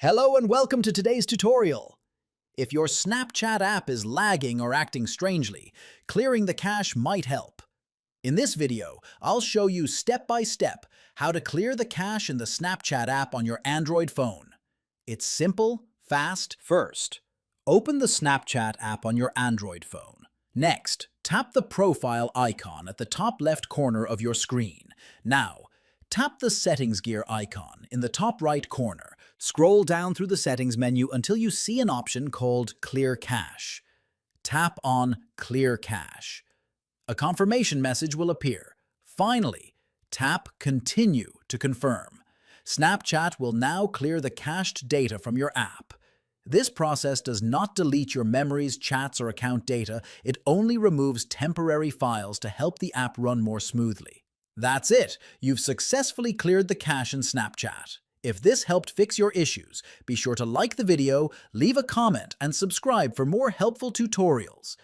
Hello and welcome to today's tutorial. If your Snapchat app is lagging or acting strangely, clearing the cache might help. In this video, I'll show you step by step how to clear the cache in the Snapchat app on your Android phone. It's simple, fast. First, open the Snapchat app on your Android phone. Next, tap the profile icon at the top left corner of your screen. Now, tap the settings gear icon in the top right corner. Scroll down through the settings menu until you see an option called Clear Cache. Tap on Clear Cache. A confirmation message will appear. Finally, tap Continue to confirm. Snapchat will now clear the cached data from your app. This process does not delete your memories, chats, or account data. It only removes temporary files to help the app run more smoothly. That's it! You've successfully cleared the cache in Snapchat. If this helped fix your issues, be sure to like the video, leave a comment, and subscribe for more helpful tutorials.